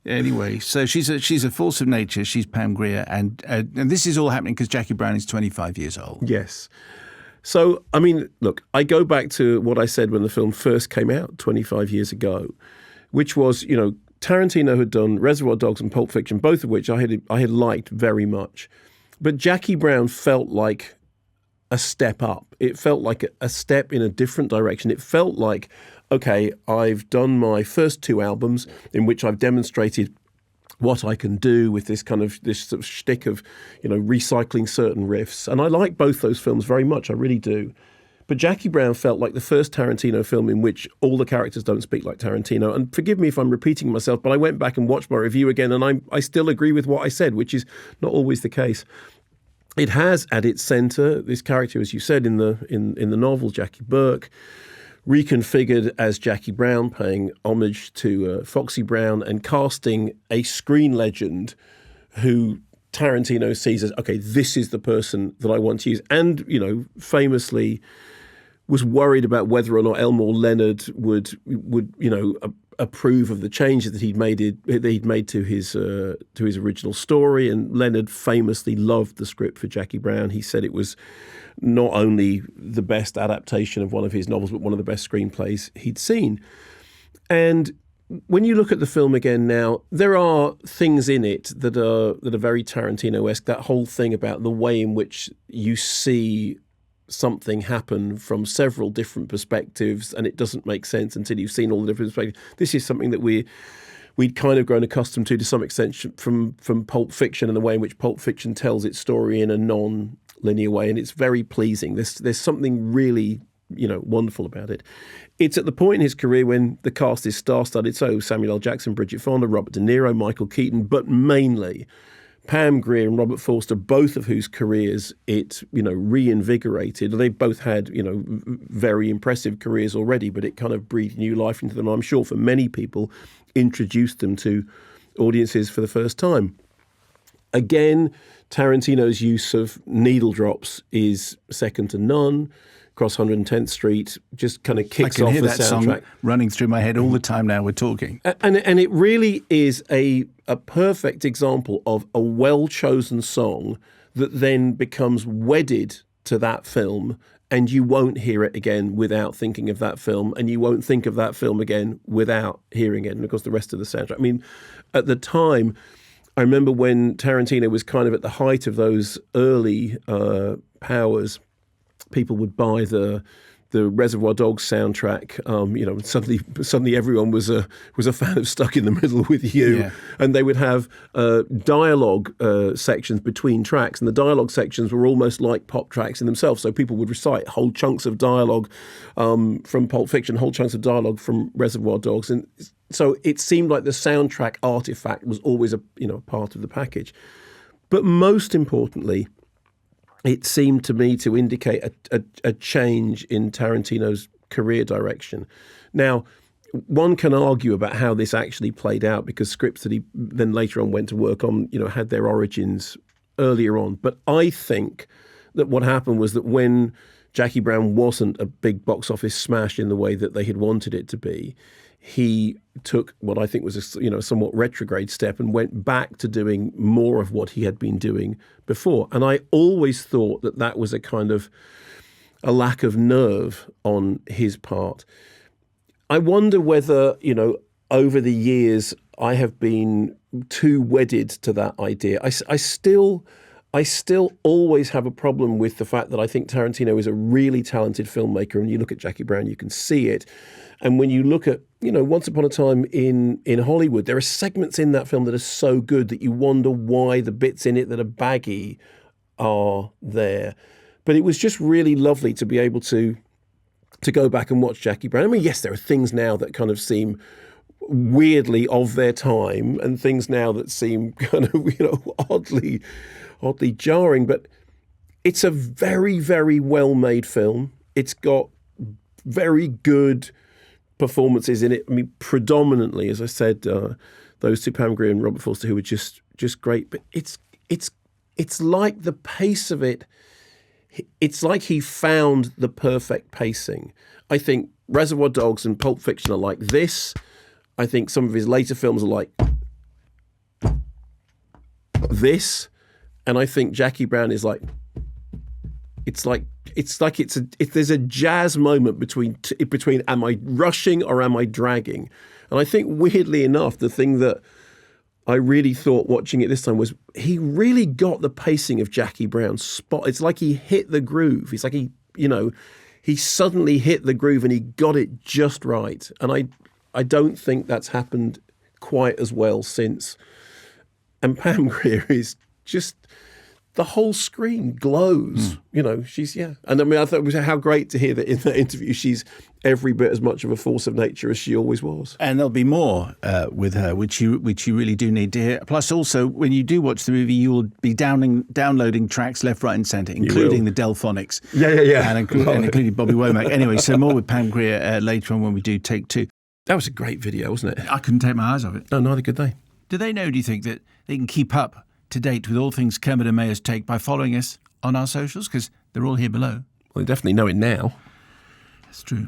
Anyway, so she's a force of nature. She's Pam Grier, and this is all happening because Jackie Brown is 25 years old. Yes. So, I mean, look, I go back to what I said when the film first came out 25 years ago, which was, Tarantino had done Reservoir Dogs and Pulp Fiction, both of which I had liked very much. But Jackie Brown felt like a step up. It felt like a step in a different direction. It felt like, okay, I've done my first two albums in which I've demonstrated what I can do with this sort of shtick of, recycling certain riffs. And I like both those films very much. I really do. But Jackie Brown felt like the first Tarantino film in which all the characters don't speak like Tarantino. And forgive me if I'm repeating myself, but I went back and watched my review again, and I still agree with what I said, which is not always the case. It has at its centre this character, as you said in the novel, Jackie Burke, reconfigured as Jackie Brown, paying homage to Foxy Brown and casting a screen legend who Tarantino sees as, okay, this is the person that I want to use. And, famously was worried about whether or not Elmore Leonard would approve of the changes that he'd made to his original story. And Leonard famously loved the script for Jackie Brown. He said it was not only the best adaptation of one of his novels, but one of the best screenplays he'd seen. And when you look at the film again now, there are things in it that are very Tarantino-esque. That whole thing about the way in which you see something happen from several different perspectives, and it doesn't make sense until you've seen all the different perspectives. This is something that we'd kind of grown accustomed to some extent from Pulp Fiction, and the way in which Pulp Fiction tells its story in a non-linear way, and it's very pleasing. There's something really wonderful about it. It's at the point in his career when the cast is star-studded, so Samuel L. Jackson, Bridget Fonda, Robert De Niro, Michael Keaton, but mainly Pam Grier and Robert Forster, both of whose careers it, reinvigorated. They both had, very impressive careers already, but it kind of breathed new life into them. I'm sure for many people, introduced them to audiences for the first time. Again, Tarantino's use of needle drops is second to none. Across 110th Street just kind of kicks off the soundtrack. I can hear that song running through my head all the time now we're talking. And it really is a perfect example of a well-chosen song that then becomes wedded to that film, and you won't hear it again without thinking of that film, and you won't think of that film again without hearing it. And of course, the rest of the soundtrack. I mean, at the time, I remember when Tarantino was kind of at the height of those early powers, people would buy the Reservoir Dogs soundtrack. Suddenly everyone was a fan of Stuck in the Middle with You, yeah. And they would have dialogue sections between tracks, and the dialogue sections were almost like pop tracks in themselves. So people would recite whole chunks of dialogue from Pulp Fiction, whole chunks of dialogue from Reservoir Dogs, and so it seemed like the soundtrack artifact was always a part of the package. But most importantly, it seemed to me to indicate a change in Tarantino's career direction. Now, one can argue about how this actually played out, because scripts that he then later on went to work on, had their origins earlier on. But I think that what happened was that when Jackie Brown wasn't a big box office smash in the way that they had wanted it to be, he took what I think was a somewhat retrograde step and went back to doing more of what he had been doing before. And I always thought that that was a kind of a lack of nerve on his part. I wonder whether, over the years I have been too wedded to that idea. I still always have a problem with the fact that I think Tarantino is a really talented filmmaker, and you look at Jackie Brown, you can see it. And when you look at, Once Upon a Time in Hollywood, there are segments in that film that are so good that you wonder why the bits in it that are baggy are there. But it was just really lovely to be able to go back and watch Jackie Brown. I mean, yes, there are things now that kind of seem weirdly of their time, and things now that seem kind of, oddly jarring, but it's a very, very well-made film. It's got very good performances in it. I mean, predominantly, as I said, those two, Pam Grier and Robert Forster, who were just great. But it's like the pace of it. It's like he found the perfect pacing. I think Reservoir Dogs and Pulp Fiction are like this. I think some of his later films are like this, and I think Jackie Brown is like, there's a jazz moment between am I rushing or am I dragging? And I think weirdly enough, the thing that I really thought watching it this time was he really got the pacing of Jackie Brown's spot. It's like he hit the groove. It's like he suddenly hit the groove and he got it just right. And I don't think that's happened quite as well since. And Pam Grier is just, the whole screen glows. She's, And I mean, I thought it was how great to hear that in that interview, she's every bit as much of a force of nature as she always was. And there'll be more with her, which you really do need to hear. Plus, also, when you do watch the movie, you will be downloading tracks left, right and centre, including the Delphonics. Yeah. And including Bobby Womack. Anyway, so more with Pam Grier later on when we do take two. That was a great video, wasn't it? I couldn't take my eyes off it. No, neither could they. Do they know, do you think, that they can keep up to date with all things Kermode and Mayo's Take by following us on our socials? Because they're all here below. Well, they definitely know it now. That's true.